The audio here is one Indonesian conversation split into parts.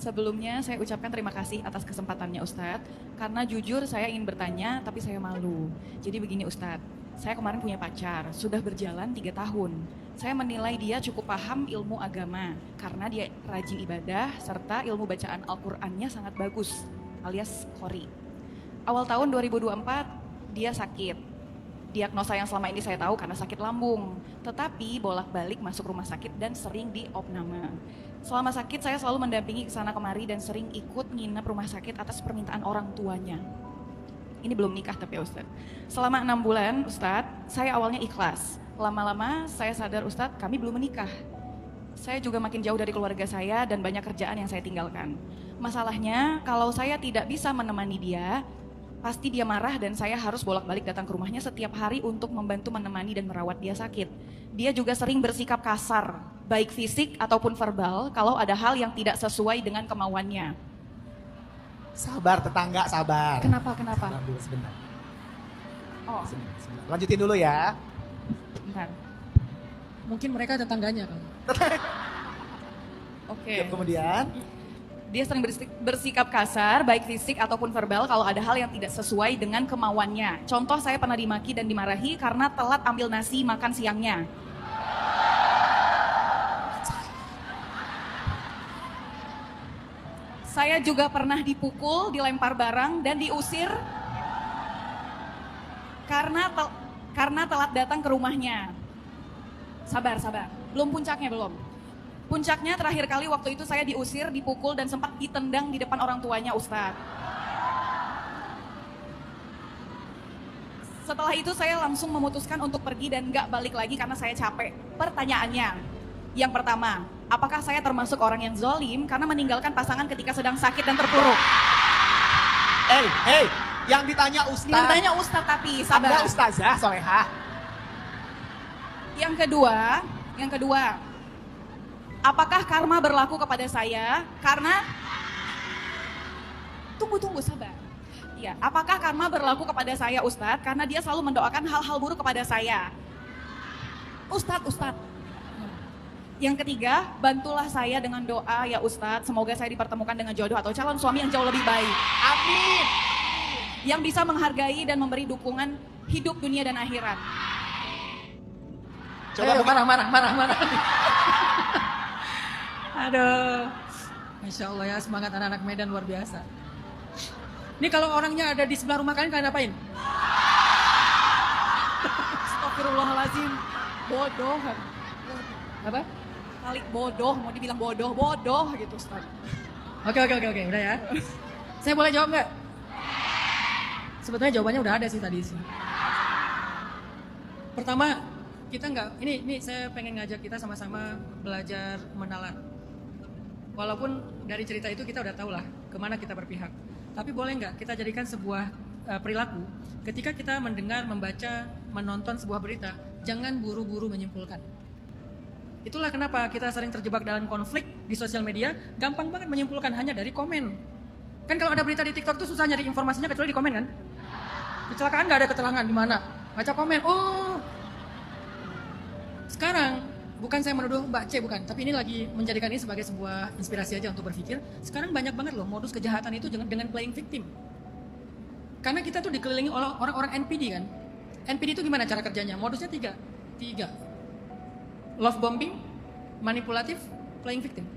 Sebelumnya saya ucapkan terima kasih atas kesempatannya Ustadz, karena jujur saya ingin bertanya tapi saya malu. Jadi begini Ustadz, saya kemarin punya pacar, sudah berjalan 3 tahun. Saya menilai dia cukup paham ilmu agama, karena dia rajin ibadah, serta ilmu bacaan Al-Qur'annya sangat bagus, alias Qori. Awal tahun 2024, dia sakit. Diagnosa yang selama ini saya tahu karena sakit lambung, tetapi bolak-balik masuk rumah sakit dan sering diopname. Selama sakit saya selalu mendampingi ke sana kemari dan sering ikut nginep rumah sakit atas permintaan orang tuanya. Ini belum nikah tapi ya Ustadz. Selama 6 bulan Ustadz, saya awalnya ikhlas. Lama-lama saya sadar Ustadz, kami belum menikah. Saya juga makin jauh dari keluarga saya dan banyak kerjaan yang saya tinggalkan. Masalahnya kalau saya tidak bisa menemani dia, pasti dia marah dan saya harus bolak-balik datang ke rumahnya setiap hari untuk membantu menemani dan merawat dia sakit. Dia juga sering bersikap kasar, baik fisik ataupun verbal, kalau ada hal yang tidak sesuai dengan kemauannya. Sabar tetangga, sabar. Kenapa? Sabar dulu sebentar. Oh, Sebentar. Lanjutin dulu ya. bentar. Mungkin mereka tetangganya kan. Oke. Kemudian Dia sering bersikap kasar, baik fisik ataupun verbal kalau ada hal yang tidak sesuai dengan kemauannya. Contoh saya pernah dimaki dan dimarahi karena telat ambil nasi makan siangnya. Saya juga pernah dipukul, dilempar barang dan diusir karena telat datang ke rumahnya. Sabar. Belum puncaknya belum. Puncaknya terakhir kali waktu itu saya diusir, dipukul, dan sempat ditendang di depan orang tuanya Ustadz. Setelah itu saya langsung memutuskan untuk pergi dan gak balik lagi karena saya capek. Pertanyaannya, yang pertama, apakah saya termasuk orang yang zolim karena meninggalkan pasangan ketika sedang sakit dan terpuruk? Hey, yang ditanya Ustaz. Yang ditanya Ustadz tapi sabar. Anda Ustazah Solehah. Yang kedua, apakah karma berlaku kepada saya karena tunggu sabar. Ya, apakah karma berlaku kepada saya Ustadz karena dia selalu mendoakan hal-hal buruk kepada saya? Ustadz. Yang ketiga, bantulah saya dengan doa ya Ustadz, semoga saya dipertemukan dengan jodoh atau calon suami yang jauh lebih baik. Amin. Yang bisa menghargai dan memberi dukungan hidup dunia dan akhirat. Coba marah. Aduh, Masya Allah ya, semangat anak-anak Medan luar biasa. Ini kalau orangnya ada di sebelah rumah kalian ngapain? Astagfirullahaladzim, bodoh. Apa? Kali bodoh, mau dibilang bodoh gitu Ustaz. Oke, udah ya. Saya boleh jawab nggak? Sebetulnya jawabannya udah ada sih tadi sih. Pertama, kita nggak, ini saya pengen ngajak kita sama-sama belajar menalar. Walaupun dari cerita itu kita udah tahu lah kemana kita berpihak. Tapi boleh nggak kita jadikan sebuah perilaku ketika kita mendengar, membaca, menonton sebuah berita, jangan buru-buru menyimpulkan. Itulah kenapa kita sering terjebak dalam konflik di sosial media, gampang banget menyimpulkan hanya dari komen. Kan kalau ada berita di TikTok tuh susah nyari informasinya kecuali di komen kan? Kecelakaan nggak ada keterangan di mana? Baca komen, oh. Sekarang bukan saya menuduh Mbak C, bukan, tapi ini lagi menjadikan ini sebagai sebuah inspirasi aja untuk berpikir. Sekarang banyak banget loh modus kejahatan itu dengan playing victim. Karena kita tuh dikelilingi oleh orang-orang NPD kan. NPD itu gimana cara kerjanya? Modusnya tiga. Love bombing, manipulatif, playing victim.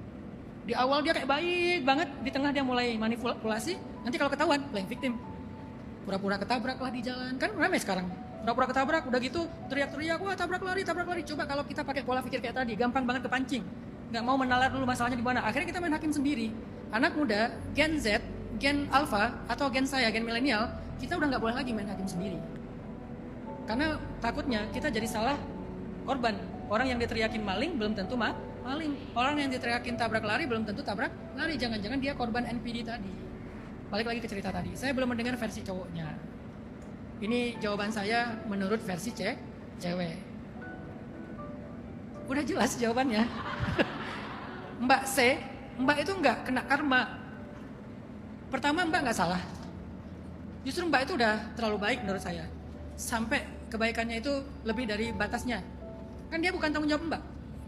Di awal dia kayak baik banget, di tengah dia mulai manipulasi, nanti kalau ketahuan playing victim. Pura-pura ketabrak lah di jalan, kan ramai sekarang. Pura-pura ketabrak, udah gitu teriak-teriak, wah tabrak lari. Coba kalau kita pakai pola pikir kayak tadi, gampang banget kepancing. Nggak mau menalar dulu masalahnya di mana. Akhirnya kita main hakim sendiri. Anak muda, Gen Z, Gen Alpha, atau Gen saya, Gen milenial, kita udah nggak boleh lagi main hakim sendiri. Karena takutnya kita jadi salah korban. Orang yang diteriakin maling belum tentu maling. Orang yang diteriakin tabrak lari belum tentu tabrak lari. Jangan-jangan dia korban NPD tadi. Balik lagi ke cerita tadi. Saya belum mendengar versi cowoknya. Ini jawaban saya menurut versi cewek. Udah jelas jawabannya. Mbak C, Mbak itu nggak kena karma. Pertama Mbak nggak salah. Justru Mbak itu udah terlalu baik menurut saya. Sampai kebaikannya itu lebih dari batasnya. Kan dia bukan tanggung jawab Mbak.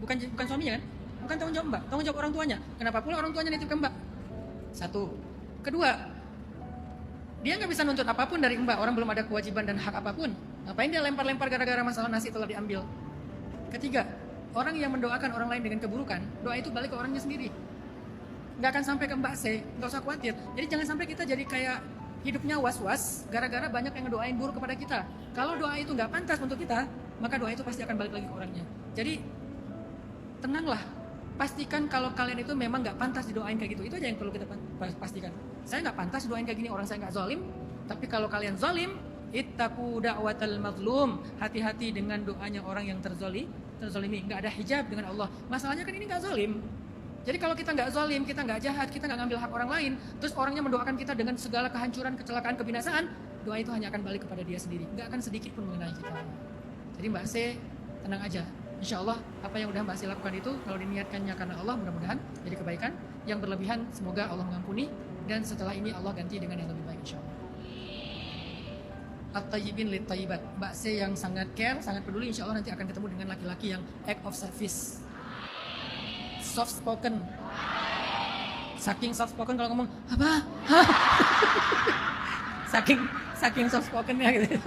Bukan suaminya kan? Bukan tanggung jawab Mbak, tanggung jawab orang tuanya. Kenapa pula orang tuanya nitip ke Mbak? Satu. Kedua, dia nggak bisa nuntut apapun dari Mbak. Orang belum ada kewajiban dan hak apapun. Ngapain dia lempar-lempar gara-gara masalah nasi telah diambil? Ketiga, orang yang mendoakan orang lain dengan keburukan, doa itu balik ke orangnya sendiri. Nggak akan sampai ke Mbak C, nggak usah khawatir. Jadi jangan sampai kita jadi kayak hidupnya was-was gara-gara banyak yang ngedoain buruk kepada kita. Kalau doa itu nggak pantas untuk kita, maka doa itu pasti akan balik lagi ke orangnya. Jadi tenanglah, pastikan kalau kalian itu memang nggak pantas didoain kayak gitu. Itu aja yang perlu kita pastikan. Saya nggak pantas doain kayak gini, orang saya nggak zalim. Tapi kalau kalian zalim, ittaqu da'watal mazlum. Hati-hati dengan doanya orang yang terzalimi. Nggak ada hijab dengan Allah. Masalahnya kan ini nggak zalim. Jadi kalau kita nggak zalim, kita nggak jahat, kita nggak ngambil hak orang lain, terus orangnya mendoakan kita dengan segala kehancuran, kecelakaan, kebinasaan, doa itu hanya akan balik kepada dia sendiri. Nggak akan sedikit pun mengenai kita. Jadi Mbak C, tenang aja. Insya Allah apa yang udah Mbak C lakukan itu, kalau diniatkannya karena Allah, mudah-mudahan jadi kebaikan. Yang berlebihan, semoga Allah mengampuni. Dan setelah ini Allah ganti dengan yang lebih baik insya Allah. At-tayyibin lit-tayyibat. Mbak C yang sangat care, sangat peduli, insya Allah nanti akan ketemu dengan laki-laki yang act of service. Soft spoken. Saking soft spoken kalau ngomong apa? saking soft spokennya gitu.